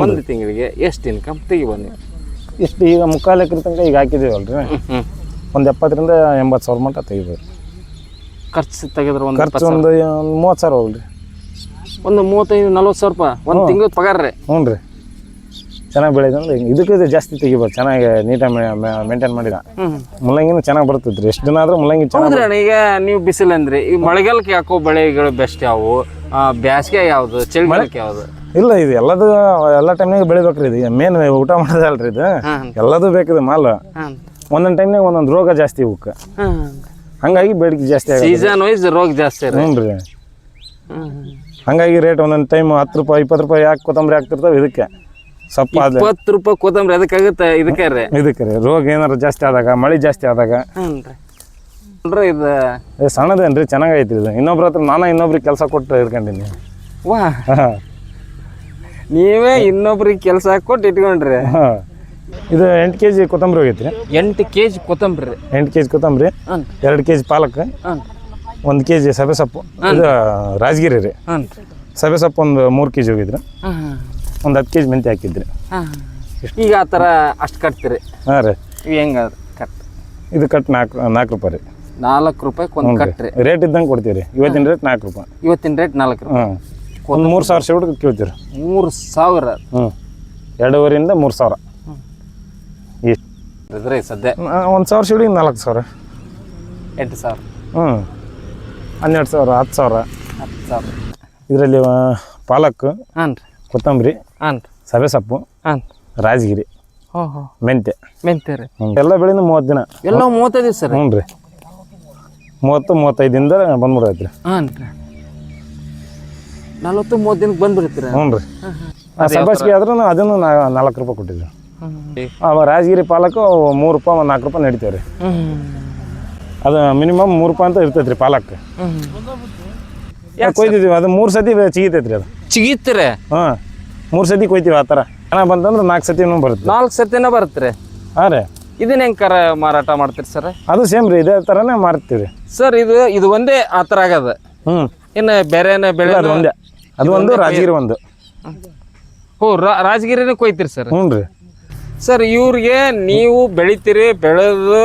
ಒಂದು ತಿಂಗಳಿಗೆ ಎಷ್ಟು ಇನ್ಕಮ್ ತೆಗಿಬೋದು ನೀವು? ಇಷ್ಟು ಈಗ 3/4 ಎಕರೆ ತನಕ ಈಗ ಹಾಕಿದ್ದೀವಲ್ರಿ, ಒಂದು 70,000 ರಿಂದ 80,000 ಮಟ್ಟ ತೆಗಿಬೋದು. ಖರ್ಚು ತೆಗೆದ್ರೆ ಒಂದು ಖರ್ಚು ಒಂದು 30,000 ಹೋಗ್ಲಿ. ಒಂದು 35-40 ರೂಪಾಯಿ ಒಂದು ತಿಂಗಳು ಪಗಾರ ರೀ. ಹ್ಞೂ ರೀ, ಚೆನ್ನಾಗಿ ಬೆಳೆದಂದ್ರೆ ಇದಕ್ಕೆ ಜಾಸ್ತಿ ತೆಗಿಬೋದು. ಚೆನ್ನಾಗಿ ನೀಟಾಗಿ ಮೇಂಟೈನ್ ಮಾಡಿದ ಮುಲ್ಲಂಗಿನೂ ಚೆನ್ನಾಗಿ ಬರ್ತೈತೆ ರೀ. ಎಷ್ಟು ದಿನ ಆದ್ರೂ ಮುಲ್ಲಂಗಿ ಚೆನ್ನಾಗಿ. ಈಗ ನೀವು ಬಿಸಿಲು ಅಂದ್ರೆ ಈಗ ಮಳೆಗಾಲಕ್ಕೆ ಯಾಕೋ ಬೆಳೆಗಳು ಬೆಸ್ಟ್ ಯಾವು, ಬೇಸಿಗೆ ಯಾವುದು, ಚಳಿಗಾಲಕ್ಕೆ ಯಾವುದು? ಇಲ್ಲ, ಇದು ಎಲ್ಲ ಟೈಮ್ನಾಗ ಬೆಳಿಬೇಕ್ರಿ. ಇದು ಮೇನ್ ಊಟ ಮಾಡೋದಲ್ರಿ, ಇದು ಎಲ್ಲದೂ ಬೇಕಿದೆ ಮಾಲ್. ಒಂದೊಂದು ಟೈಮ್ನಾಗ ಒಂದೊಂದು ರೋಗ ಜಾಸ್ತಿ ಇವಕ್ಕೆ, ಹಂಗಾಗಿ ಬೇಡಿಕೆ ಜಾಸ್ತಿ ಆಗುತ್ತೆ. ಸೀಸನ್ ವೈಸ್ ರೋಗ ಜಾಸ್ತಿ. ಹ್ಞೂ ರೀ, ಹಂಗಾಗಿ ರೇಟ್ ಒಂದೊಂದು ಟೈಮ್ 10 ರೂಪಾಯಿ 20 ರೂಪಾಯಿ ಯಾಕೆ ಕೊತ್ತಂಬರಿ ಹಾಕ್ತಿರ್ತಾವೆ. ಇದಕ್ಕೆ ಸ್ವಲ್ಪ 20 ರೂಪಾಯಿ ಕೊತ್ತಂಬರಿ ಅದಕ್ಕಾಗುತ್ತೆ. ಇದಕ್ಕೆ ರೀ ರೋಗ ಏನಾರು ಜಾಸ್ತಿ ಆದಾಗ, ಮಳೆ ಜಾಸ್ತಿ ಆದಾಗ. ಇದು ಸಣ್ಣದೇನ್ರಿ, ಚೆನ್ನಾಗೈತಿ ಇದು. ಇನ್ನೊಬ್ರ ಹತ್ರ ಇನ್ನೊಬ್ರಿಗೆ ಕೆಲಸ ಕೊಟ್ಟು ಇಟ್ಕೊಂಡಿನಿ. ವಾ, ನೀವೇ ಇನ್ನೊಬ್ರಿಗೆ ಕೆಲಸ ಕೊಟ್ಟು ಇಟ್ಕೊಂಡ್ರಿ. ಇದು 8 kg ಕೊತ್ತಂಬರಿ ಹೋಗೈತ್ರಿ. 8 kg ಕೊತ್ತಂಬರಿ. 8 kg ಕೊತ್ತಂಬರಿ, 2 kg ಪಾಲಕ್, 1 kg ಸಭೆ ಸೊಪ್ಪು. ಇದು ರಾಜಗಿರಿ ರೀ. ಸಭೆ ಸೊಪ್ಪು ಒಂದು 3 kg ಹೋಗಿದ್ರಿ. ಒಂದು 10 kg ಮೆಂತ್ಯ ಹಾಕಿದ್ರಿ. ಈಗ ಆ ಥರ ಅಷ್ಟು ಕಟ್ತೀರಿ? ಹಾಂ ರೀ. ಹೆಂಗೆ ಕಟ್? ಇದು ಕಟ್ 4 ರೂಪಾಯಿ ರೀ. 4 ರೂಪಾಯಿ ಒಂದು ಕಟ್ರಿ. ರೇಟ್ ಇದ್ದಂಗೆ ಕೊಡ್ತೀವಿ ರೀ. ಇವತ್ತಿನ ರೇಟ್ 4 ರೂಪಾಯಿ. ಇವತ್ತಿನ ರೇಟ್ 4 ರೂಪಾಯಿ. ಒಂದು 3,000 ಶೇಡ್ ಕೇಳ್ತೀರಿ. 3,000? 2,500 ರಿಂದ 3,000 ಇದ್ರೆ ಸದ್ಯ 1,000 ಶೇಡಿಗೆ 4,000, 8,000, 12,000, 10,000. 10,000 ಇದರಲ್ಲಿ ಪಾಲಕ್, ಕೊತ್ತಂಬರಿ, ಸಭೆ ಸೊಪ್ಪು, ರಾಜಗಿರಿ, ಮೆಂತ್ಯ ರೀ. ಎಲ್ಲ ಬೆಳೆನೂ 30 ದಿನ. ಎಲ್ಲ 35 ದಿವಸ? ಹ್ಞೂ ರೀ, 30-35 ದಿನದ ಬಂದ್ಬಿಡೈತ್ರಿ. 40-30 ದಿನಕ್ಕೆ ಬಂದ್ಬಿಡ್ತೀರಿ? ಹ್ಞೂ ರೀ. ಸಬ್ಬಾಸಿಗೆ ಆದ್ರೂ ಅದನ್ನು 4 ರೂಪಾಯಿ ಕೊಟ್ಟಿದ್ವಿ. ರಾಜಗಿರಿ ಪಾಲಕ್ 3 ರೂಪಾಯಿ 4 ರೂಪಾಯಿ ನಡಿತೇವೆ ರೀ. ಅದು ಮಿನಿಮಮ್ 3 ರೂಪಾಯಿ ಅಂತ ಇರ್ತೈತೆ ರೀ ಪಾಲಕ್. ಕೊಯ್ತಿದ್ದೀವಿ, ಅದು 3 ಸತಿ ಚಿಗಿತೈತ್ರಿ. ಅದು ಚಿಗಿತ್ತೀರಿ? 3 ಸತಿ ಕೊಯ್ತೀವಿ. ಆ ಥರ ಚೆನ್ನಾಗಿ ಬಂತಂದ್ರೆ 4 ಸತಿನೂ ಬರುತ್ತೆ. 4 ಸತಿನ ಬರುತ್ತೆ? ಹಾಂ ರೀ. ಇದನ್ನ ಹೆಂಗೆ ಮಾರಾಟ ಮಾಡ್ತೀರಿ ಸರ್? ಅದು ಸೇಮ್ ರೀ, ಇದೇ ಥರನೇ ಮಾರ್ತೀವಿ ಸರ್. ಇದು ಒಂದೇ ಆ ಥರ ಆಗದ? ಇನ್ನು ಬೇರೆ ಬೆಳೆ? ಅದು ಒಂದೇ, ಅದು ಒಂದು ರಾಜಗಿರಿ ಒಂದು. ರಾಜಗಿರಿನೇ ಕೊಯ್ತೀರಿ ಸರ್? ಹ್ಞೂ ರೀ. ಸರ್, ಇವ್ರಿಗೆ ನೀವು ಬೆಳಿತೀರಿ, ಬೆಳೆದು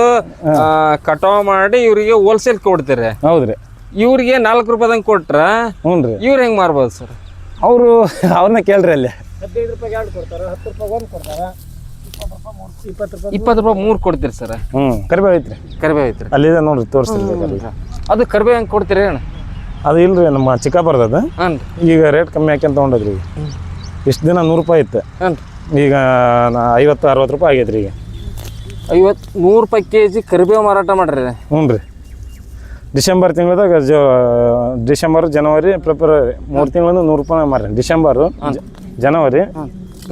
ಕಟಾವು ಮಾಡಿ ಇವ್ರಿಗೆ ಹೋಲ್ಸೇಲ್ ಕೊಡ್ತೀರಿ? ಹೌದ್ರಿ. ಇವ್ರಿಗೆ 4 ರೂಪಾಯಿದಂಗೆ ಕೊಟ್ರ? ಹ್ಞೂ ರೀ. ಇವ್ರು ಹೆಂಗೆ ಮಾರ್ಬೋದು ಸರ್? ಅವ್ರನ್ನ ಕೇಳ್ರಿ. ಅಲ್ಲಿ 15 ರೂಪಾಯಿಗೆ 2 ಕೊಡ್ತಾರೆ, 10 ರೂಪಾಯಿಗೆ 1 ಕೊಡ್ತಾರೆ, 20 ರೂಪಾಯಿ 3 ಕೊಡ್ತೀರಿ ಸರ್? ಕರಿಬೇವು ಐತ್ರಿ. ಕರಿಬೇವು ಐತ್ರಿ ಅಲ್ಲಿದೆ ನೋಡ್ರಿ, ತೋರಿಸ್ತಿರ್ಬೇಕು. ಅದು ಕರಿಬೇವು ಹೆಂಗೆ ಕೊಡ್ತೀರಿ ಅಣ್ಣ? ಅದು ಇಲ್ರಿ, ನಮ್ಮ ಚಿಕ್ಕಪ್ಪರ್ದು. ಈಗ ರೇಟ್ ಕಮ್ಮಿ ಹಾಕ್ಯಂತ ತೊಗೊಂಡದ್ರಿ. ಇಷ್ಟು ದಿನ 100 ರೂಪಾಯಿ ಇತ್ತು, ಈಗ 50-60 ರೂಪಾಯಿ ಆಗೈತ್ರಿ. ಈಗ 100 ರೂಪಾಯಿ kg ಕರಿಬೇವು ಮಾರಾಟ ಮಾಡ್ರಿ? ಹ್ಞೂ ರೀ. ಡಿಸೆಂಬರ್ ತಿಂಗಳದಾಗ ಡಿಸೆಂಬರ್, ಜನವರಿ, ಫೆಬ್ರವರಿ 3 ತಿಂಗಳು 100 ರೂಪಾಯಿ ಮಾರ್ರಿ. ಡಿಸೆಂಬರು, ಜನವರಿ,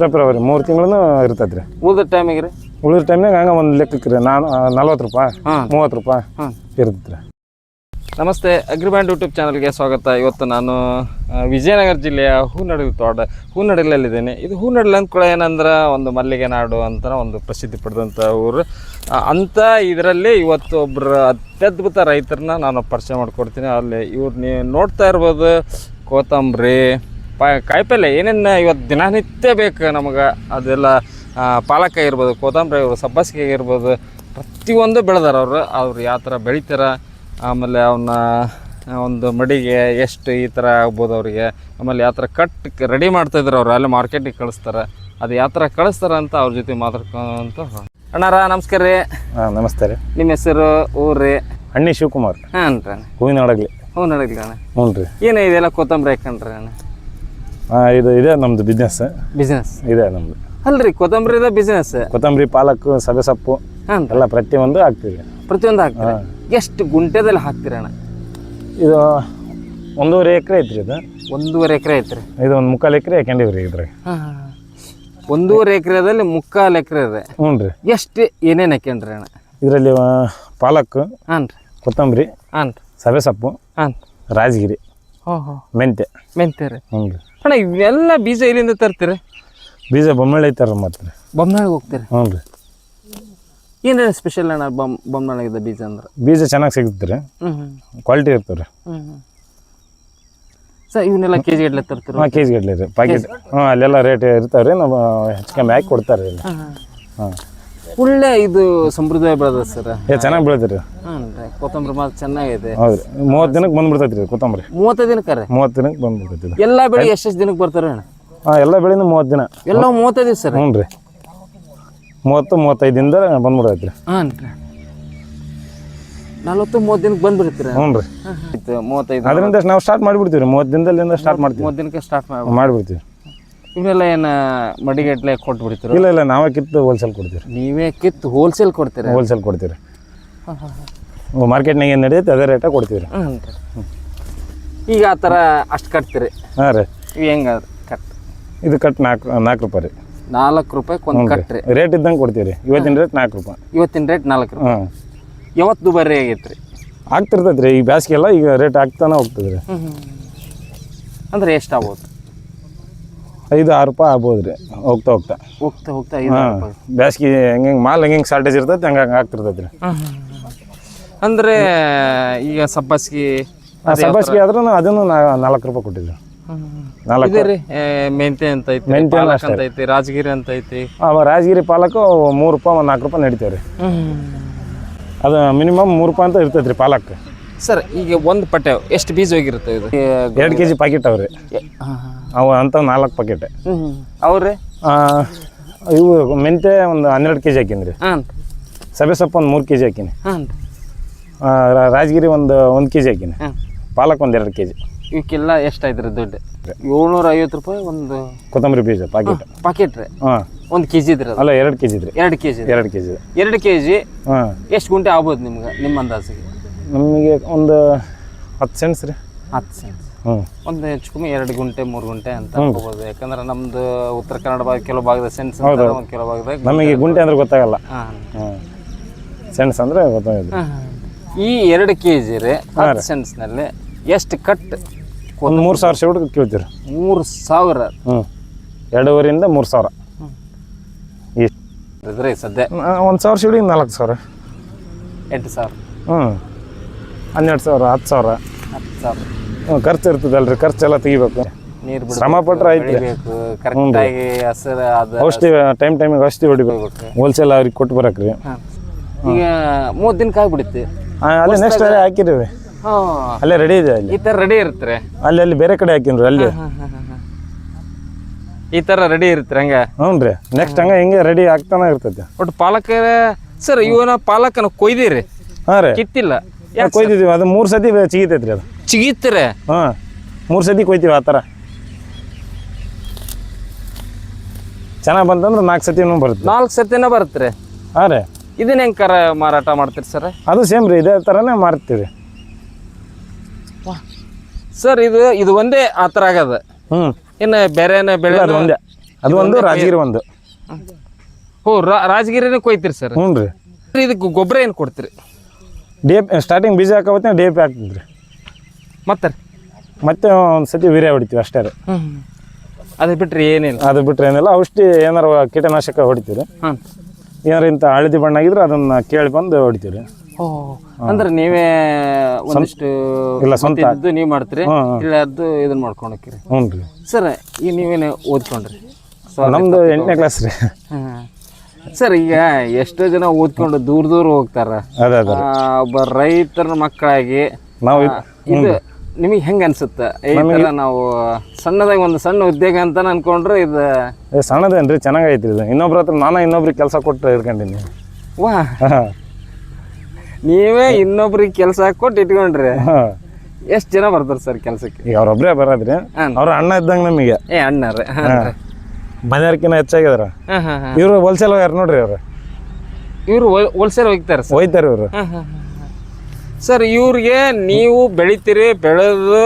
ಫೆಬ್ರವರಿ 3 ತಿಂಗಳು ಇರ್ತೈತೆ ರೀ. ಉಳಿದ ಟೈಮಿಗೆ ರೀ? ಉಳಿದ ಟೈಮ್ನಾಗ ಹಂಗೆ ಒಂದು ಲೆಕ್ಕಕ್ಕೆ ರೀ 40 ರೂಪಾಯಿ 30 ರೂಪಾಯಿ ಇರ್ತೈತೆ ರೀ. ನಮಸ್ತೆ, ಅಗ್ರಿಬ್ಯಾಂಡ್ ಯೂಟ್ಯೂಬ್ ಚಾನಲ್ಗೆ ಸ್ವಾಗತ. ಇವತ್ತು ನಾನು ವಿಜಯನಗರ ಜಿಲ್ಲೆಯ ಹೂನಡಗಲಲ್ಲಿದ್ದೇನೆ. ಇದು ಹೂನಡಗಲ್ ಅಂದ್ಕೊಳ್ಳೋ ಏನಂದ್ರೆ ಒಂದು ಮಲ್ಲಿಗೆ ನಾಡು ಅಂತ ಒಂದು ಪ್ರಸಿದ್ಧಿ ಪಡೆದಂಥ ಊರು. ಅಂಥ ಇದರಲ್ಲಿ ಇವತ್ತು ಒಬ್ಬರು ಅತ್ಯದ್ಭುತ ರೈತರನ್ನ ನಾನು ಪರಿಚಯ ಮಾಡಿಕೊಡ್ತೀನಿ. ಅಲ್ಲಿ ಇವ್ರು ನೀವು ನೋಡ್ತಾ ಇರ್ಬೋದು, ಕೊತ್ತಂಬರಿ, ಕಾಯಿಪಲ್ಲೆ ಏನೇನು ಇವತ್ತು ದಿನನಿತ್ಯ ಬೇಕು ನಮಗೆ, ಅದೆಲ್ಲ ಪಾಲಕ ಇರ್ಬೋದು, ಕೊತ್ತಂಬರಿ ಇರ್ಬೋದು, ಸಬ್ಬಸಿಗೆ ಇರ್ಬೋದು, ಪ್ರತಿಯೊಂದು ಬೆಳೆದಾರ ಅವ್ರು ಯಾವ ಥರ ಬೆಳಿತಾರ, ಆಮೇಲೆ ಅವನ್ನ ಒಂದು ಮಡಿಗೆ ಎಷ್ಟು ಈ ಥರ ಆಗ್ಬೋದು ಅವರಿಗೆ, ಆಮೇಲೆ ಯಾವ ಥರ ರೆಡಿ ಮಾಡ್ತಾಯಿದ್ರು ಅವ್ರು, ಅಲ್ಲಿ ಮಾರ್ಕೆಟಿಗೆ ಕಳಿಸ್ತಾರೆ, ಅದು ಯಾವ ಥರ ಕಳಿಸ್ತಾರೆ ಅಂತ ಅವ್ರ ಜೊತೆ ಮಾತಾಡ್ಕೊಂತ. ಅಣ್ಣಾರ ನಮಸ್ಕಾರ ರೀ. ನಮಸ್ತೆ ರೀ. ನಿಮ್ಮ ಹೆಸರು, ಊರ್ರಿ? ಹಣ್ಣಿ ಶಿವಕುಮಾರ್. ಹಾಂ ರೀ. ಹೂವಿನಡಗಲಿ. ಹೂವಿನಡಗಲಿ ಅಣ್ಣ? ಹ್ಞೂ ರೀ. ಏನು ಇದೆಲ್ಲ ಕೊತ್ತಂಬರಿ ಹಾಕೊಂಡ್ರಿ ಅಣ್ಣ? ಇದೆ ನಮ್ದು ಬಿಸ್ನೆಸ್ ಇದೆ ನಮ್ದು. ಅಲ್ರಿ, ಕೊತ್ತಂಬರಿದ ಬಿಸ್ನೆಸ್? ಕೊತ್ತಂಬರಿ, ಪಾಲಕ್, ಸಭೆ ಸೊಪ್ಪು ಎಲ್ಲ ಪ್ರತಿಯೊಂದು ಹಾಕ್ತೀವಿ. ಪ್ರತಿಯೊಂದು ಹಾಕ್ತೀವಿ? ಎಷ್ಟು ಗುಂಟೆದಲ್ಲಿ ಹಾಕ್ತೀರ ಅಣ್ಣ? ಇದು 1.5 ಎಕರೆ ಐತ್ರಿ. ಇದು 1.5 ಎಕರೆ ಐತ್ರಿ. ಇದು ಒಂದು 3/4 ಎಕರೆ ಹಾಕೊಂಡಿವ್ರಿ ಇದ್ರಾಗ. 1.5 ಎಕರೆದಲ್ಲಿ 3/4 ಎಕರೆ ಇದೆ? ಹ್ಞೂ ರೀ. ಎಷ್ಟು ಏನೇನು ಹಾಕ್ಯಂಡ್ರಿ ಅಣ್ಣ? ಇದರಲ್ಲಿ ಪಾಲಕ್, ಕೊತ್ತಂಬರಿ, ಸಭೆ ಸೊಪ್ಪು, ರಾಜಗಿರಿ, ಮೆಂತ್ಯ ರೀ. ಹ್ಞೂ ರೀ. ಅಣ್ಣ ಇವೆಲ್ಲ ಬೀಜ ಎಲ್ಲಿಂದ ತರ್ತೀರಿ? ಬೀಜ ಬೊಮ್ಮಳ್ಳಿ ಐತಾರ ಮತ್ತೆ. ಬೊಮ್ಮನಾಳಿಗೆ ಹೋಗ್ತೀರಿ? ಹ್ಞೂ ರೀ. ಏನೇನು ಸ್ಪೆಷಲ್ ಅಣ್ಣ ಬೊಮ್ಮನಾಳಿಗೆ ಬೀಜ ಅಂದ್ರೆ? ಬೀಜ ಚೆನ್ನಾಗಿ ಸಿಗುತ್ತೆ ರೀ, ಕ್ವಾಲಿಟಿ ಇರ್ತವೆ ರೀ. ಸರ್ ಇವನ್ನೆಲ್ಲ ಕೆ ಜಿ ಗಟ್ಟಲೆ ತರ್ತೀರ? ಹಾಂ ಕೆ ಜಿ ಗಟ್ಟಲೆ ರೀ ಪ್ಯಾಕೆಟ್. ಹಾಂ ಅಲ್ಲೆಲ್ಲ ರೇಟ್ ಇರ್ತಾವೆ ರೀ, ನಾವು ಹೆಚ್ಚು ಕಮ್ಮಿ ಹಾಕಿ ಕೊಡ್ತಾರೆ ಇಲ್ಲಿ. ಹಾಂ ಒಳ್ಳೆ ಇದು ಸಮೃದ್ಧವಾಗಿ ಬೆಳೆದ ಸರ್. ಚೆನ್ನಾಗಿ ಬೆಳಿತೀರಿ. ಹಾಂ ರೀ ಕೊತ್ತಂಬರಿ ಮಾತ್ರ ಚೆನ್ನಾಗಿದೆ. ಹೌದು ರೀ 30 ದಿನಕ್ಕೆ ಬಂದ್ಬಿಡ್ತೈತೆ ರೀ ಕೊತ್ತಂಬರಿ. 30 ದಿನಕ್ಕೆ ರೀ? 30 ದಿನಕ್ಕೆ ಬಂದ್ಬಿಡ್ತೈತಿ. ಎಲ್ಲ ಬೆಳೆ ಎಷ್ಟೆಷ್ಟು ದಿನಕ್ಕೆ ಬರ್ತಾರೆ ಅಣ್ಣ? ಹಾಂ ಎಲ್ಲ ಬೆಳೆನೂ 30 ದಿನ. ಎಲ್ಲ 30 ದಿವಸ ಸರ್? ಹ್ಞೂ ರೀ 30-35 ದಿನದ ಬಂದ್ಬಿಡೈತೆ ರೀ. ಹಾಂ ರೀ 40-30 ದಿನಕ್ಕೆ ಬಂದ್ಬಿಡ್ತೀರ? ಹ್ಞೂ ರೀ 35 ಅದರಿಂದ ನಾವು ಸ್ಟಾರ್ಟ್ ಮಾಡಿಬಿಡ್ತೀವಿ ರೀ. 30 ದಿನದಲ್ಲಿಂದ ಸ್ಟಾರ್ಟ್ ಮಾಡ್ತೀವಿ. 30 ದಿನಕ್ಕೆ ಸ್ಟಾರ್ಟ್ ಮಾಡಿಬಿಡ್ತೀವಿ. ಇವನ್ನೆಲ್ಲ ಏನು ಮಡಿಗಟ್ಟಲೆ ಕೊಟ್ಟು ಬಿಡ್ತೀರ? ಇಲ್ಲ ನಾವೇ ಕಿತ್ತು ಹೋಲ್ಸೇಲ್ ಕೊಡ್ತೀವಿ. ನೀವೇ ಕಿತ್ತು ಹೋಲ್ಸೇಲ್ ಕೊಡ್ತೀರ? ಹೋಲ್ಸೇಲ್ ಕೊಡ್ತೀವಿ. ಮಾರ್ಕೆಟ್ನಾಗ ಏನು ನಡೆಯುತ್ತೆ ಅದೇ ರೇಟಾಗಿ ಕೊಡ್ತೀವಿ ರೀ. ಹ್ಞೂ ರೀ. ಈಗ ಆ ಥರ ಅಷ್ಟು ಕಟ್ತೀರಿ? ಹಾಂ ರೀ. ಇವು ಹೆಂಗೆ ಕಟ್? ಇದು ಕಟ್ 4 ರೂಪಾಯಿ ರೀ. 4 ರೂಪಾಯಿಗೆ ಒಂದು ಕಟ್ರಿ? ರೇಟ್ ಇದ್ದಂಗೆ ಕೊಡ್ತೀವಿ ರೀ. ಇವತ್ತಿನ ರೇಟ್ 4 ರೂಪಾಯಿ. ಇವತ್ತಿನ ರೇಟ್ 4 ರೂಪಾಯಿ. ಹಾಂ ಯಾವತ್ತು ದುಬಾರಿ ಆಗೈತೆ ರೀ? ಆಗ್ತಿರ್ತೈತೆ ರೀ. ಈಗ ಬೇಸಿಗೆ ಎಲ್ಲ ಈಗ ರೇಟ್ ಆಗ್ತಾನೆ ಹೋಗ್ತದೆ ರೀ. ಅಂದರೆ ಎಷ್ಟು ಆಗ್ಬೋದು? 5-6 ರೂಪಾಯಿ ಆಗ್ಬೋದು ರೀ ಹೋಗ್ತಾ ಹೋಗ್ತಾ 5 ರೂಪಾಯಿ. ಬೇಸಿಗೆ ಹೆಂಗೆ ಮಾಲ್ ಹೆಂಗೆ ಶಾರ್ಟೇಜ್ ಇರ್ತೈತೆ ಹಂಗೆ ಆಗ್ತಿರ್ತೈತೆ ರೀ. ಅಂದರೆ ಈಗ ಸಬ್ಬಸ್ಗಿ ಸಬ್ಬಸ್ಗೆ ಆದ್ರೂ ಅದನ್ನು 4 ರೂಪಾಯಿ ಕೊಟ್ಟಿದ್ವಿ. 4 ರೀ. ಮೆಂತೆ ಅಂತ ಐತಿ, ಪಾಲಕ್ ಅಂತ ಐತಿ, ರಾಜಗಿರಿ ಅಂತ ಐತಿ. ರಾಜಗಿರಿ ಪಾಲಕ್ 3 ರೂಪಾಯಿ 4 ರೂಪಾಯಿ ನಡಿತೇವೆ ರೀ. ಅದು ಮಿನಿಮಮ್ 3 ರೂಪಾಯಿ ಅಂತ ಇರ್ತೈತೆ ರೀ ಪಾಲಕ್. ಸರ್ ಈಗ ಒಂದು ಪಟ್ಟೆ ಎಷ್ಟು ಬೀಜ ಹೋಗಿರುತ್ತೆ ಇದು? 2 kg ಪ್ಯಾಕೆಟ್ ಅವ್ರಿ. ಅವು ಅಂತ 4 ಪ್ಯಾಕೆಟ್ ಅವ್ರಿ. ಇವು ಮೆಂತೆ ಒಂದು 12 kg ಹಾಕೀನಿ ರೀ. ಹಾಂ. ಸಭೆ ಸೊಪ್ಪು ಒಂದು 3 kg ಹಾಕೀನಿ. ಹಾಂ. ರಾಜಗಿರಿ ಒಂದು 1 kg ಹಾಕೀನಿ. ಪಾಲಕ್ ಒಂದು 2 kg. ಇವಕ್ಕೆಲ್ಲ ಎಷ್ಟಾಯ್ತು ರೀ ದುಡ್ಡು? 750 ರೂಪಾಯಿ ಒಂದು ಕೊತ್ತಂಬರಿ ಬೀಜ ಪಾಕೆಟ್ ರೀ. ಹಾಂ 1 kg ಇದ್ರಿ? ಅಲ್ಲ 2 kg ರೀ. 2 kg. 2 kg. ಹಾಂ. ಎಷ್ಟು ಗುಂಟೆ ಆಗ್ಬೋದು ನಿಮ್ಗೆ ನಿಮ್ಮ ಅಂದಾಜಿಗೆ? ನಮಗೆ ಒಂದು 10 ಸೆಂಟ್ಸ್ ರೀ. 10 ಸೆಂಟ್ಸ್. ಹ್ಞೂ ಒಂದು ಹೆಚ್ಚು ಕಮ್ಮಿ 2 ಗುಂಟೆ 3 ಗುಂಟೆ ಅಂತ ಅನ್ಕೋಬೋದು. ಯಾಕಂದ್ರೆ ನಮ್ದು ಉತ್ತರ ಕನ್ನಡ ಭಾಗ ಕೆಲವು ಭಾಗದ ಸೆಂಟ್ಸ್ ಒಂದು ಕೆಲವು ಭಾಗದಾಗ ನಮಗೆ ಗುಂಟೆ ಅಂದ್ರೆ ಗೊತ್ತಾಗಲ್ಲ. ಹಾಂ. ಸೆಂಟ್ಸ್ ಅಂದರೆ ಗೊತ್ತಾಗಿದೆ. ಈ 2 kg ರೀ 10 ಸೆಂಟ್ಸ್ನಲ್ಲಿ ಎಷ್ಟು ಕಟ್? ಒಂದು 3,000 ಶೇಡ್ ಕೇಳ್ತೀರಿ. 3,000? ಹ್ಞೂ 2,500 3,000 ಇದ್ರಿ ಸದ್ಯ. 1,000 ಶೇಡಿಗೆ 4,000. 8,000. ಹ್ಞೂ 12,000 10,000. 10,000. ಹ್ಞೂ ಖರ್ಚು ಇರ್ತದಲ್ರಿ. ಖರ್ಚೆಲ್ಲ ತೆಗಿಬೇಕು. ನೀರು ಶ್ರಮ ಪಟ್ರೆ ಐತಿ. ಕರೆಕ್ಟಾಗಿ ಹಸಿರು ಅದು ಔಷಧಿ ಟೈಮಿಗೆ ಔಷಧಿ ಹೊಡಿಬೇಕು. ಹೋಲ್ಸೇಲ್ ಅವ್ರಿಗೆ ಕೊಟ್ಟು ಬರಕ್ರಿ. ಈಗ 30 ದಿನಕ್ಕೆ ಆಗ್ಬಿಡುತ್ತೆ. ಅಲ್ಲೇ ನೆಕ್ಸ್ಟ್ ಅಲ್ಲೇ ಹಾಕಿರಿ. ಅಲ್ಲೇ ರೆಡಿ ಇದೆ. ಅಲ್ಲಿ ಈ ಥರ ರೆಡಿ ಇರ್ತಾರೆ. ಅಲ್ಲಿ ಬೇರೆ ಕಡೆ ಹಾಕಿನ್ರಿ. ಅಲ್ಲಿ ಈ ಥರ ರೆಡಿ ಇರ್ತಾರೆ ಹಂಗೆ? ಹ್ಞೂ ರೀ. ನೆಕ್ಸ್ಟ್ ಹಂಗೆ ಹಿಂಗೆ ರೆಡಿ ಆಗ್ತಾನೆ ಇರ್ತೈತೆ. ಒಟ್ಟು ಪಾಲಕ ಸರ್ ಇವನ ಪಾಲಕನ ಕೊಯ್ದಿರಿ? ಹಾಂ ರೀ. ಕಿತ್ತಿಲ್ಲ? ಕೊಯ್ದಿದ್ದೀವಿ. ಅದು 3 ಸತಿ ಚಿಗಿತೈತೆ ರೀ. ಅದು ಚಿಗಿತ್ತಾರೆ? ಹಾಂ 3 ಸತಿ ಕೊಯ್ತೀವಿ. ಆ ಥರ ಚೆನ್ನಾಗಿ ಬಂತಂದ್ರೆ 4 ಸತಿನೂ ಬರುತ್ತೆ. 4 ಸತಿನ ಬರುತ್ತೆ. ಹಾಂ ರೀ. ಇದನ್ನ ಹೆಂಗೆ ಮಾರಾಟ ಮಾಡ್ತೀರಿ ಸರ್? ಅದು ಸೇಮ್ ರೀ. ಇದೇ ಥರನೇ ಮಾರ್ತೀವಿ ಸರ್. ಇದು ಒಂದೇ ಆ ಥರ ಆಗದ? ಹ್ಞೂ. ಇನ್ನು ಬೇರೆ ಬೆಳೆ? ಅದು ಒಂದೇ. ಅದು ಒಂದು ರಾಜಗಿರಿ ಒಂದು. ಹೋ ರಾಜಗಿರಿನೇ ಕೊಯ್ತೀರಿ ಸರ್? ಹ್ಞೂ ರೀ. ಇದಕ್ಕೆ ಗೊಬ್ಬರ ಏನು ಕೊಡ್ತೀರಿ? ಸ್ಟಾರ್ಟಿಂಗ್ ಬೀಜ ಹಾಕೋತ್ತೆ DAP ಹಾಕ್ತಿದ್ರಿ. ಮತ್ತೆ ಒಂದು ಸತಿ ವೀರ್ಯ ಹೊಡಿತೀವಿ ಅಷ್ಟೇ ರೀ. ಅದು ಬಿಟ್ಟರೆ ಏನಿಲ್ಲ? ಅದು ಬಿಟ್ಟರೆ ಏನಿಲ್ಲ. ಔಷಧಿ ಏನಾರು ಕೀಟನಾಶಕ ಹೊಡಿತೀವಿ. ಹಾಂ. ಏನಾರು ಇಂಥ ಹಳದಿ ಬಣ್ಣ ಆಗಿದ್ರೆ ಅದನ್ನು ಕೇಳಿ ಬಂದು ಹೊಡಿತೀವಿ ರೀ. ಅಂದ್ರೆ ನೀವೇ ಒಂದಿಷ್ಟು ಇಲ್ಲ ಸ್ವಂತ ನೀವು ಮಾಡ್ತೀರಿ? ಇಲ್ಲ ಅದು ಇದನ್ನ ಮಾಡ್ಕೊಂಡು ಹೋಗ್ತೀರಿ? ಹ್ಞೂ ರೀ. ಸರ್ ಈಗ ನೀವೇನು ಓದ್ಕೊಂಡ್ರಿ? ನಮ್ಮದು 8ನೇ ಕ್ಲಾಸ್ ರೀ. ಸರ್ ಈಗ ಎಷ್ಟೋ ಜನ ಓದ್ಕೊಂಡು ದೂರ ಹೋಗ್ತಾರ. ಒಬ್ಬ ರೈತರ ಮಕ್ಕಳಾಗಿ ನಾವು ಇದು ನಿಮಗೆ ಹೆಂಗೆ ಅನ್ಸುತ್ತೆ? ಈ ಥರ ನಾವು ಸಣ್ಣದಾಗಿ ಒಂದು ಸಣ್ಣ ಉದ್ಯೋಗ ಅಂತ ಅನ್ಕೊಂಡ್ರೆ ಇದು ಸಣ್ಣದೇನ್ರಿ? ಚೆನ್ನಾಗೈತಿ ಇದು. ಇನ್ನೊಬ್ರ ಹತ್ರ ಇನ್ನೊಬ್ರಿಗೆ ಕೆಲಸ ಕೊಟ್ಟು ಇಟ್ಕೊಂಡಿನಿ. ವಾ, ನೀವೇ ಇನ್ನೊಬ್ರಿಗೆ ಕೆಲಸ ಕೊಟ್ಟು ಇಟ್ಕೊಂಡ್ರಿ? ಎಷ್ಟು ಜನ ಬರ್ತಾರೆ ಸರ್ ಕೆಲಸಕ್ಕೆ? ಈಗ ಅವ್ರೊಬ್ಬರೇ ಬರೋದ್ರಿ. ಅವ್ರ ಅಣ್ಣ ಇದ್ದಂಗೆ ನಮಗೆ. ಅಣ್ಣರೇ ಮನೆಯವ್ರಕಿನ್ನ ಹೆಚ್ಚಾಗಿದಾರ. ಇವರು ಹೋಲ್ಸೇಲ್ ಹೋಗ್ಯಾರ ನೋಡ್ರಿ. ಇವರು ಹೋಲ್ಸೇಲ್ ಹೋಗ್ತಾರೆ ಸರ್? ಹೋಯ್ತಾರೆ ಇವರು. ಸರ್ ಇವ್ರಿಗೆ ನೀವು ಬೆಳಿತೀರಿ, ಬೆಳೆದು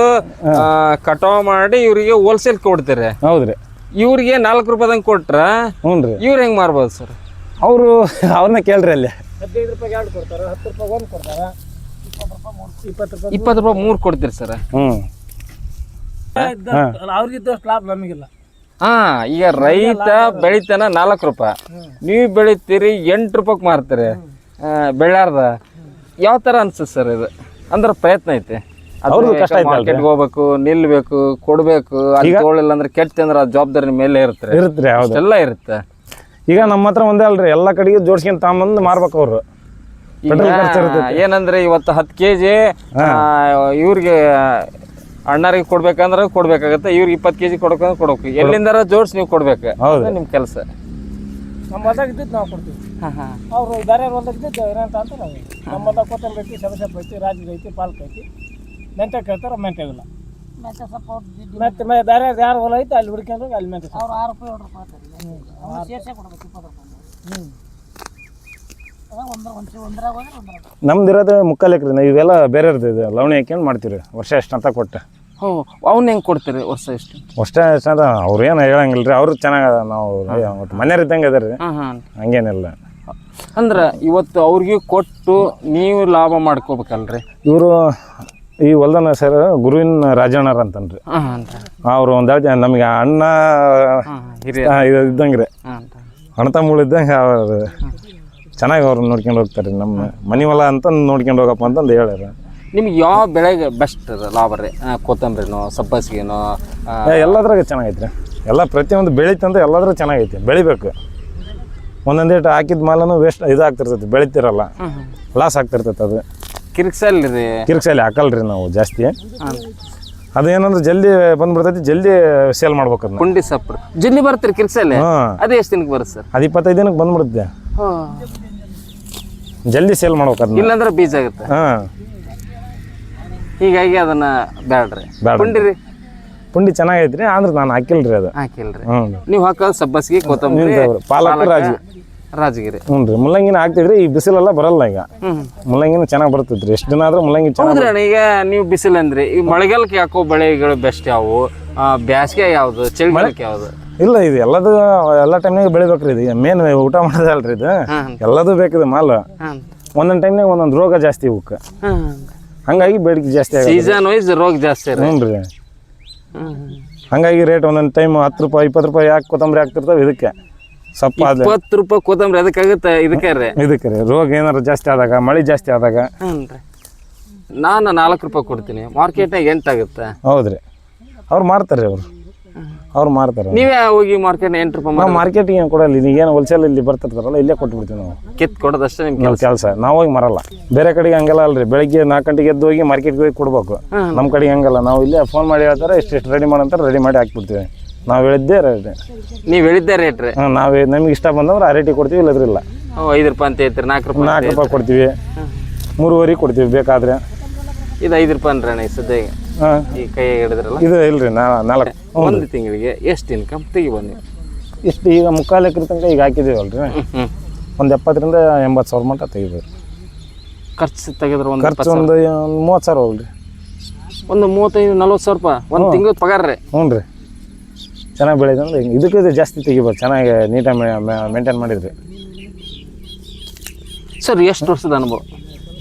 ಕಟಾವ್ ಮಾಡಿ ಇವ್ರಿಗೆ ಹೋಲ್ಸೇಲ್ ಕೊಡ್ತೀರಿ? ಹೌದ್ರಿ. ಇವ್ರಿಗೆ 4 ರೂಪಾಯಿದಂಗೆ ಕೊಟ್ರ ಹ್ಞೂ ರೀ. ಇವ್ರು ಹೆಂಗೆ ಮಾರ್ಬೋದು ಸರ್? ಅವ್ರನ್ನ ಕೇಳ್ರಿ. ಅಲ್ಲಿ 15 ರೂಪಾಯಿ 2 ಕೊಡ್ತಾರೆ, 10 ರೂಪಾಯಿ 1 ಕೊಡ್ತಾರೆ, 20 ರೂಪಾಯಿ 3 ಕೊಡ್ತೀರಿ ಸರ್? ಹ್ಞೂ. ಅವ್ರಿಗಿದ್ದಷ್ಟು ಲಾಭ ನಮಗಿಲ್ಲ. ಹಾಂ. ಈಗ ರೈತ ಬೆಳಿತಾನ 4 ರೂಪಾಯಿ, ನೀವು ಬೆಳಿತೀರಿ 8 ರೂಪಾಯಿಗೆ ಮಾರ್ತೀರಿ ಬೆಳ್ಳಾರ್ದ. ಯಾವ ಥರ ಅನ್ಸುತ್ತೆ ಸರ್ ಇದು? ಅಂದ್ರೆ ಪ್ರಯತ್ನ ಐತೆ ಅವ್ರದ್ದು ಕಷ್ಟ ಐತಲ್ರಿ. ಮಾರ್ಕೆಟ್ಗೆ ಹೋಗ್ಬೇಕು, ನಿಲ್ಬೇಕು, ಕೊಡ್ಬೇಕು, ಅಲ್ಲಿ ತಗೊಳ್ಳಿಲ್ಲ ಅಂದ್ರೆ ಕೆಟ್ಟ ಅಂದ್ರೆ ಆ ಜವಾಬ್ದಾರಿ ನಿಮ್ಮ ಮೇಲೆ ಇರುತ್ತೆ. ಇರುತ್ತೆ ಹೌದು. ಎಲ್ಲ ಇರುತ್ತೆ. ಈಗ ನಮ್ಮ ಹತ್ರ ಒಂದೇ ಅಲ್ರಿ, ಎಲ್ಲ ಕಡೆಗೆ ಜೋಡ್ಸ್ಕೊಂಡ್ ತಗೊಂಬಂದು ಮಾರ್ಬೇಕು ಅವರು. ಏನಂದ್ರೆ ಇವತ್ತು 10 kg ಇವ್ರಿಗೆ ಅಣ್ಣರಿಗೆ ಕೊಡ್ಬೇಕಂದ್ರೆ ಕೊಡ್ಬೇಕಾಗತ್ತೆ, ಇವ್ರಿಗೆ 20 kg ಕೊಡ್ಬೇಕಂದ್ರೆ ಕೊಡ್ಬೇಕು. ಎಲ್ಲಿಂದಾರ ಜೋಡ್ಸಿ ನೀವು ಕೊಡ್ಬೇಕು, ಅದು ನಿಮ್ಮ ಕೆಲಸ. ನಮ್ಮ ಹೊಲ್ದಾಗ ಇದ್ದಿದ್ದು ನಾವು ಕೊಡ್ತೀವಿ. ಅವರು ಬೇರೆ ಹೊಲ್ದಾಗ ಇದ್ದಿದ್ದು ಏನಂತ ಅಂತ ನಾವು ನಮ್ಮ ಹೊಲ್ದಾಗ ಕೊತ್ತಂಬರಿ ಐತಿ, ಸಬಸಪ್ಪ ಐತಿ, ರಾಜಗಿರಿ ಐತಿ, ಪಾಲಕ್ ಐತಿ, ಮೆಂತ್ಯ ಕೇಳ್ತಾರೆ, ಮೆಂತ್ಯವಿಲ್ಲ. ಮತ್ತೆ ಬೇರೆ ಯಾರು ಹೊಲ ಐತಿ ಅಲ್ಲಿ ಹುಡ್ಕೊಂಡು ಅಲ್ಲಿ ಮೆಂತ್ಯ ಅವ್ರು 6 ರೂಪಾಯಿ 7 ರೂಪಾಯಿ ಸೇರ್ಸೇ ಕೊಡ್ಬೇಕು 20 ರೂಪಾಯಿ. ನಮ್ದಿರೋದು 3 ಎಕರೆ. ಇವೆಲ್ಲ ಬೇರೆ ಇರ್ತದೆ, ಲವಣಿ ಹಾಕ್ಯಂಡು ಮಾಡ್ತೀವಿ. ವರ್ಷ ಎಷ್ಟಂತ ಕೊಟ್ಟೆ. ಅವ್ನ ಹೆಂಗೆ ಕೊಡ್ತೀರಿ ವರ್ಷ ಎಷ್ಟು? ಅಷ್ಟೇ ಎಷ್ಟಂತ ಅವ್ರು ಏನು ಹೇಳಂಗಿಲ್ಲ ರೀ. ಅವ್ರು ಚೆನ್ನಾಗ, ನಾವು ಮನೆಯವ್ರು ಇದ್ದಂಗೆ ಅದ ರೀ, ಹಂಗೇನಿಲ್ಲ. ಅಂದ್ರೆ ಇವತ್ತು ಅವ್ರಿಗೆ ಕೊಟ್ಟು ನೀವು ಲಾಭ ಮಾಡ್ಕೋಬೇಕಲ್ರಿ. ಇವರು ಈ ಹೊಲ್ದನ ಸರ್ ಗುರುವಿನ ರಾಜಣ್ಣರ ಅಂತನ್ರಿ. ಅವ್ರು ಒಂದ್ ನಮಗೆ ಅಣ್ಣ ಇದ್ದಂಗೆ ರೀ, ಅಣ್ಣ ತಮ್ಮಗಳು ಇದ್ದಂಗೆ. ಅವ್ರು ಚೆನ್ನಾಗಿ ಅವ್ರು ನೋಡ್ಕೊಂಡು ಹೋಗ್ತಾರೆ. ನಮ್ಮ ಮನೆ ಹೊಲ ಅಂತ ನೋಡ್ಕೊಂಡು ಹೋಗಪ್ಪ ಅಂತಂದು ಹೇಳ್ಯಾರ. ನಿಮ್ಗೆ ಯಾವ ಬೆಳೆಗೆ ಬೆಸ್ಟ್ ಲಾಭ ರೀ? ಕೊತ್ತಂಬರಿನೋ, ಸಬ್ಬಸಿಗೆನೋ? ಎಲ್ಲದ್ರಾಗ ಚೆನ್ನಾಗೈತೆ ರೀ. ಎಲ್ಲ ಪ್ರತಿಯೊಂದು ಬೆಳಿತಂದ್ರೆ ಎಲ್ಲದ್ರಾಗ ಚೆನ್ನಾಗೈತಿ. ಬೆಳಿಬೇಕು. ಒಂದೊಂದೇಟು ಹಾಕಿದ ಮಾಲನು ವೇಸ್ಟ್ ಇದಾಗ್ತಿರ್ತೈತಿ, ಬೆಳಿತಿರಲ್ಲ, ಲಾಸ್ ಆಗ್ತಿರ್ತೈತೆ. ಅದು ಕಿರ್ಕ್ಸಲ್ಲಿ ರೀ, ಕಿರ್ಕ್ಸಲ್ಲಿ ಹಾಕಲ್ರಿ ನಾವು ಜಾಸ್ತಿ. ಅದೇನಂದ್ರೆ ಜಲ್ದಿ ಬಂದ್ಬಿಡ್ತೈತಿ, ಜಲ್ದಿ ಸೇಲ್ ಮಾಡ್ಬೇಕು. ಅದನ್ನ ಕುಂಡಿ ಸಪ್ರ ಜಲ್ದಿ ಬರ್ತೀರಿ ಕಿರ್ಕ್ಸಲ್ಲಿ? ಅದು ಎಷ್ಟು ದಿನಕ್ಕೆ ಬರುತ್ತೆ ಸರ್? ಅದು 25 ದಿನಕ್ಕೆ ಬಂದ್ಬಿಡುತ್ತೆ. ಜಲ್ದಿ ಸೇಲ್ ಮಾಡ್ಬೇಕು ಅದನ್ನ, ಇಲ್ಲಾಂದ್ರೆ ಬೀಜ ಆಗುತ್ತೆ. ಹೀಗಾಗಿ ಅದನ್ನ ಬ್ಯಾಡ್ರಿ. ಪುಂಡಿ ರೀ? ಪುಂಡಿ ಚೆನ್ನಾಗೈತ್ರಿ, ಆದ್ರೆ ನಾನು ಹಾಕಿಲ್ರಿ. ಅದು ಹಾಕಿಲ್ರಿ. ನೀವು ಹಾಕೋದು ಸಬ್ಬಸಿಗೆ, ಕೊತ್ತಂಬರಿ, ಪಾಲಕ್, ರಾಜಗಿರಿ. ಹ್ಞೂ ರೀ. ಮುಲ್ಲಂಗಿನ ಹಾಕ್ತಿದ್ರಿ. ಈ ಬಿಸಿಲೆಲ್ಲ ಬರಲ್ಲ. ಈಗ ಮುಲ್ಲಂಗಿನ ಚೆನ್ನಾಗಿ ಬರ್ತೈತ್ರಿ. ಎಷ್ಟು ದಿನ ಆದ್ರೂ ಮುಲ್ಲಂಗಿ ಚೆನ್ನಾಗಿ. ಈಗ ನೀವು ಬಿಸಿಲು ಅಂದ್ರೆ ಈ ಮಳೆಗಾಲಕ್ಕೆ ಹಾಕೋ ಬೆಳೆಗಳು ಬೆಸ್ಟ್ ಯಾವುವು? ಬ್ಯಾಸಿಗೆ ಯಾವ್ದು? ಚಳಿಗಾಲಕ್ಕೆ ಯಾವ್ದು? ಇಲ್ಲ, ಇದು ಎಲ್ಲದು ಎಲ್ಲ ಟೈಮ್ನಾಗ ಬೆಳಿಬೇಕ್ರಿ. ಇದು ಮೇನ್ ಊಟ ಮಾಡೋದಲ್ರಿ. ಇದು ಎಲ್ಲದೂ ಬೇಕಿದೆ ಮಾಲ್. ಒಂದೊಂದು ಟೈಮ್ನಾಗ ಒಂದೊಂದು ರೋಗ ಜಾಸ್ತಿ ಇವಕ್ಕೆ, ಹಂಗಾಗಿ ಬೇಡಿಕೆ ಜಾಸ್ತಿ ಆಗುತ್ತೆ. ಸೀಸನ್ ವೈಸ್ ರೋಗ ಜಾಸ್ತಿ. ಹ್ಞೂ ರೀ. ಹಂಗಾಗಿ ರೇಟ್ ಒಂದೊಂದು ಟೈಮ್ 10 ರೂಪಾಯಿ 20 ರೂಪಾಯಿ ಯಾಕೆ ಕೊತ್ತಂಬರಿ ಹಾಕ್ತಿರ್ತಾವೆ. ಇದಕ್ಕೆ ಸ್ವಲ್ಪ 20 ರೂಪಾಯಿ ಕೊತ್ತಂಬರಿ ಅದಕ್ಕಾಗುತ್ತೆ. ಇದಕ್ಕೆ ರೀ ರೋಗ ಏನಾರು ಜಾಸ್ತಿ ಆದಾಗ, ಮಳೆ ಜಾಸ್ತಿ ಆದಾಗ. ನಾನು 4 ರೂಪಾಯಿ ಕೊಡ್ತೀನಿ, ಮಾರ್ಕೆಟ್ನಾಗ 8 ಆಗುತ್ತೆ. ಹೌದ್ರಿ. ಅವ್ರು ಮಾರ್ತಾರೆ. ಅವ್ರು ಮಾರ್ತಾರೆ. ನೀವೇ ಹೋಗಿ ಮಾರ್ಕೆಟ್ 8 ರೂಪಾಯಿ? ನಾವು ಮಾರ್ಕೆಟಿಗೆ ಏನು ಕೊಡಲ್ಲ. ಈಗೇನು ಹೋಲ್ಸೇಲ್ ಇಲ್ಲಿ ಬರ್ತಿರ್ತಾರಲ್ಲ, ಇಲ್ಲೇ ಕೊಟ್ಬಿಡ್ತೀವಿ ನಾವು. ಕಿತ್ತು ಕೊಡೋದಷ್ಟೇ ನಿಮ್ಮ ಕೆಲಸ. ನಾವು ಹೋಗಿ ಮರಲ್ಲ. ಬೇರೆ ಕಡೆಗೆ ಹಂಗೆಲ್ಲ ಅಲ್ರಿ. ಬೆಳಗ್ಗೆ 4 ಗಂಟೆಗೆ ಎದ್ದು ಹೋಗಿ ಮಾರ್ಕೆಟ್ಗೆ ಹೋಗಿ ಕೊಡ್ಬೇಕು. ನಮ್ಮ ಕಡೆಗೆ ಹಂಗಲ್ಲ. ನಾವು ಇಲ್ಲೇ ಫೋನ್ ಮಾಡಿ ಹೇಳ್ತಾರೆ, ಇಷ್ಟು ರೆಡಿ ಮಾಡಂತಾರೆ, ರೆಡಿ ಮಾಡಿ ಹಾಕ್ಬಿಡ್ತೀವಿ. ನಾವು ಹೇಳಿದ್ದೇ ರೇಟ್. ನೀವು ಹೇಳಿದ್ದೇ ರೇಟ್ ರೀ? ನಾವು ನಮ್ಗೆ ಇಷ್ಟ ಬಂದವ್ರು ಆ ರೇಟಿಗೆ ಕೊಡ್ತೀವಿ, ಇಲ್ಲದ್ರಿಲ್ಲ. 5 ರೂಪಾಯಿ ಅಂತ ಹೇಳ್ತೀರಿ? 4 ರೂಪಾಯಿ? 4 ರೂಪಾಯಿ ಕೊಡ್ತೀವಿ, 3.5 ಕೊಡ್ತೀವಿ ಬೇಕಾದ್ರೆ. ಇದು 5 ರೂಪಾಯಿ ಅನ್ರಿ ಅಣ್ಣ ಸದ್ಯ ಈ ಕೈ ಹಿಡಿದ್ರಲ್ಲ? ಇದು ಇಲ್ರಿ 4. ಒಂದು ತಿಂಗಳಿಗೆ ಎಷ್ಟು ಇನ್ಕಮ್ ತೆಗಿಬೋದು ನೀವು? ಇಷ್ಟು ಈಗ 3/4 ಎಕರೆ ತನಕ ಈಗ ಹಾಕಿದ್ದೀವಲ್ರಿ, ಒಂದು 70,000 ರಿಂದ 80,000 ಮಟ್ಟ ತೆಗಿಬೋದು. ಖರ್ಚು ತೆಗೆದ್ರೆ ಒಂದು ಖರ್ಚು ಒಂದು 30,000 ಹೋಗ್ರಿ. ಒಂದು 35-40 ಸಾವಿರ ರೂಪಾಯಿ ಒಂದು ತಿಂಗಳ ಪಗಾರ ರೀ? ಹ್ಞೂ ರೀ. ಚೆನ್ನಾಗಿ ಬೆಳೆದಂದ್ರೆ ಇದಕ್ಕೆ ಜಾಸ್ತಿ ತೆಗಿಬೋದು. ಚೆನ್ನಾಗಿ ನೀಟಾಗಿ ಮೇಂಟೈನ್ ಮಾಡಿದ್ರಿ. ಸರ್ ಎಷ್ಟು ವರ್ಷದ ಅನುಭವ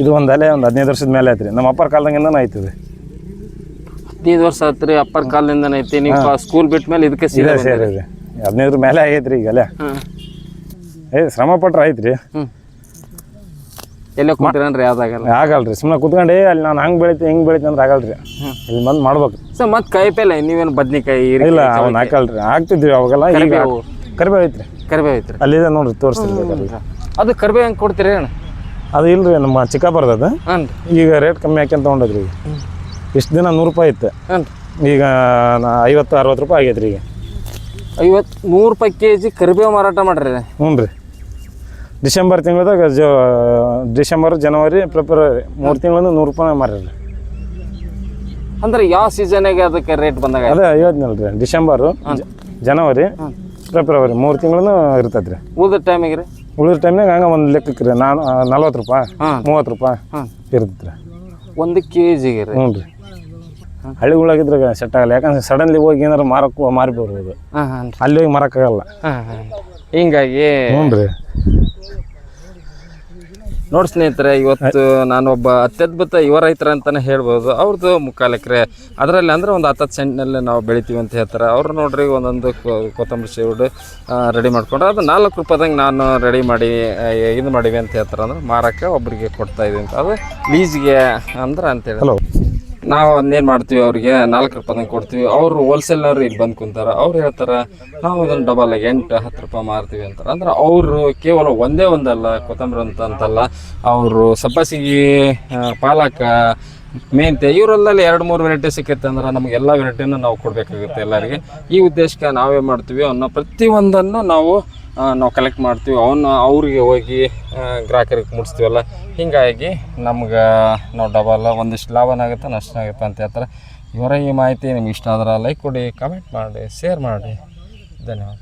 ಇದು? ಒಂದು 15 ವರ್ಷದ ಮೇಲೆ ಐತ್ರಿ. ನಮ್ಮ ಅಪ್ಪರ ಕಾಲದಂಗಿಂದನೂ ಆಯ್ತದೆ. 15 ವರ್ಷ ಆಯ್ತು ರೀ. ಅಪ್ಪರ ಕಾಲದಿಂದನೇ ಐತಿ. ನೀವು ಸ್ಕೂಲ್ ಬಿಟ್ಟ ಮೇಲೆ ಇದಕ್ಕೆ ಸೇರಿ 15 ಮೇಲೆ ಆಗೈತ್ರಿ. ಈಗಲ್ಲ ಶ್ರಮ ಪಟ್ರೆ ಆಯ್ತ್ರಿ. ಎಲ್ಲ ಕೂತಿರನ್ರಿ? ಯಾವ್ದಾಗಲ್ಲ? ಆಗಲ್ರಿ. ಸುಮ್ಮನೆ ಕೂತ್ಕೊಂಡೆ ಅಲ್ಲಿ ನಾನು ಹಂಗೆ ಬೆಳಿತೀನಿ ಹಿಂಗೆ ಬೆಳಿತೀನಿ ಅಂದ್ರೆ ಆಗಲ್ರಿ. ಇಲ್ಲಿ ಬಂದು ಮಾಡ್ಬೇಕು. ಸರ್ ಮತ್ತೆ ಕಾಯಿಪಲ್ಲೆ ನೀವೇನು ಬದ್ನಿಕಾಯಿ? ಇಲ್ಲ, ಅವ್ನು ಹಾಕಲ್ರಿ. ಹಾಕ್ತಿದ್ವಿ ಅವಾಗೆಲ್ಲ. ಈಗ ಕರಿಬೇವು ಐತ್ರಿ. ಕರಿಬೇವು ಐತ್ರಿ? ಅಲ್ಲಿದೆ ನೋಡ್ರಿ, ತೋರಿಸ್ತಿರ್ಬೇಕಲ್ಲ. ಅದು ಕರಿಬೇವು ಹೆಂಗೆ ಕೊಡ್ತೀರಿ ಅಣ್ಣ? ಅದು ಇಲ್ರಿ, ನಮ್ಮ ಚಿಕ್ಕಪ್ಪರದು. ಈಗ ರೇಟ್ ಕಮ್ಮಿ ಹಾಕ್ಯಂತ ತೊಗೊಂಡದ್ರಿ. ಈಗ ಇಷ್ಟು ದಿನ 100 ರೂಪಾಯಿ ಇತ್ತು, ಈಗ 50-60 ರೂಪಾಯಿ ಆಗೈತ್ರಿ. ಈಗ 100 ರೂಪಾಯಿ ಕೆಜಿ ಕರಿಬೇವು ಮಾರಾಟ ಮಾಡ್ರಿ? ಹ್ಞೂ ರೀ. ಡಿಸೆಂಬರ್ ತಿಂಗಳದಾಗ ಡಿಸೆಂಬರ್, ಜನವರಿ, ಫೆಬ್ರವರಿ 3 ತಿಂಗಳು 100 ರೂಪಾಯಿ ಮಾರ್ರಿ. ಅಂದ್ರೆ ಯಾವ ಸೀಸನ್ಗೆ ಅದಕ್ಕೆ ರೇಟ್ ಬಂದಾಗ? ಅದೇ ಹೇಳಿದ್ನಲ್ರಿ, ಡಿಸೆಂಬರು, ಜನವರಿ, ಫೆಬ್ರವರಿ 3 ತಿಂಗಳು ಇರ್ತೈತೆ ರೀ. ಉಳಿದ ಟೈಮಿಗೆ ರೀ? ಉಳಿದ ಟೈಮ್ನಾಗ ಹಂಗೆ ಒಂದು ಲೆಕ್ಕಕ್ಕೆ ರೀ 40 ರೂಪಾಯಿ 30 ರೂಪಾಯಿ ಇರ್ತೈತೆ ರೀ 1 ಕೆಜಿಗೆ ರೀ. ಹ್ಞೂ ರೀ. ಹಳ್ಳಿಗಳಾಗಿದ್ರಾಗ ಸೆಟ್ ಆಗಲ್ಲ. ಯಾಕಂದ್ರೆ ಸಡನ್ಲಿ ಹೋಗಿ ಏನಾರು ಮಾರಿಬೋದು. ಅಲ್ಲಿ ಹೋಗಿ ಮಾರಕ್ಕಾಗಲ್ಲ. ಹಿಂಗಾಗಿ ಹ್ಞೂ ರೀ. ನೋಡಿ ಸ್ನೇಹಿತರೆ, ಇವತ್ತು ನಾನೊಬ್ಬ ಅತ್ಯದ್ಭುತ ಯುವ ರೈತರ ಅಂತಲೇ ಹೇಳ್ಬೋದು. ಅವ್ರದ್ದು 3/4 ಎಕರೆ, ಅದರಲ್ಲಿ ಅಂದರೆ ಒಂದು 10 ಸೆಂಟ್ನಲ್ಲಿ ನಾವು ಬೆಳಿತೀವಿ ಅಂತ ಹೇಳ್ತಾರೆ. ಅವ್ರು ನೋಡ್ರಿ ಒಂದೊಂದು ಕೊತ್ತಂಬರಿ ಸೀಡು ರೆಡಿ ಮಾಡ್ಕೊಂಡ್ರೆ ಅದು 4 ರೂಪಾಯಿದಂಗೆ ನಾನು ರೆಡಿ ಮಾಡಿ ಇದು ಮಾಡಿವಿ ಅಂತ ಹೇಳ್ತಾರೆ. ಅಂದ್ರೆ ಮಾರಕ್ಕೆ ಒಬ್ಬರಿಗೆ ಕೊಡ್ತಾಯಿದ್ದೀವಿ ಅಂತ. ಅದು ಲೀಸ್ಗೆ ಅಂದ್ರೆ ಅಂತೇಳಿ. ಹಲೋ, ನಾವು ಒಂದೇನು ಮಾಡ್ತೀವಿ ಅವ್ರಿಗೆ 4 ರೂಪಾಯಿ ಕೊಡ್ತೀವಿ. ಅವರು ಹೋಲ್ಸೇಲ್ನವ್ರು ಇಲ್ಲಿ ಬಂದು ಕುಂತಾರೆ. ಅವ್ರು ಹೇಳ್ತಾರೆ ನಾವು ಇದನ್ನು ಡಬಲ್ 8-10 ರೂಪಾಯಿ ಮಾರ್ತೀವಿ ಅಂತಾರೆ. ಅಂದ್ರೆ ಅವರು ಕೇವಲ ಒಂದಲ್ಲ ಕೊತ್ತಂಬರಿ ಅಂತಲ್ಲ, ಅವರು ಸಬ್ಬಸಿಗೆ, ಪಾಲಕ, ಮೆಂತ್ಯ ಇವರೆಲ್ಲ 2-3 ವೆರೈಟಿ ಸಿಕ್ಕೈತೆ ಅಂದ್ರೆ ನಮಗೆ ಎಲ್ಲ ವೆರೈಟಿನೂ ನಾವು ಕೊಡಬೇಕಾಗುತ್ತೆ ಎಲ್ಲರಿಗೆ. ಈ ಉದ್ದೇಶಕ್ಕೆ ನಾವೇ ಮಾಡ್ತೀವಿ ಅವನ್ನ ಪ್ರತಿಯೊಂದನ್ನು ನಾವು ಕಲೆಕ್ಟ್ ಮಾಡ್ತೀವಿ. ಅವ್ರಿಗೆ ಹೋಗಿ ಗ್ರಾಹಕರಿಗೆ ಮುಟ್ಸ್ತೀವಲ್ಲ, ಹೀಗಾಗಿ ನಮ್ಗೆ ನಾವು ಡಬಲ್ ಒಂದಿಷ್ಟು ಲಾಭನಾಗುತ್ತೆ ನಷ್ಟನಾಗುತ್ತೆ ಅಂತ ಹೇಳ್ತಾರೆ. ಇವರ ಈ ಮಾಹಿತಿ ನಿಮ್ಗೆ ಇಷ್ಟ ಆದ್ರೆ ಲೈಕ್ ಕೊಡಿ, ಕಮೆಂಟ್ ಮಾಡಿ, ಶೇರ್ ಮಾಡಿ. ಧನ್ಯವಾದ.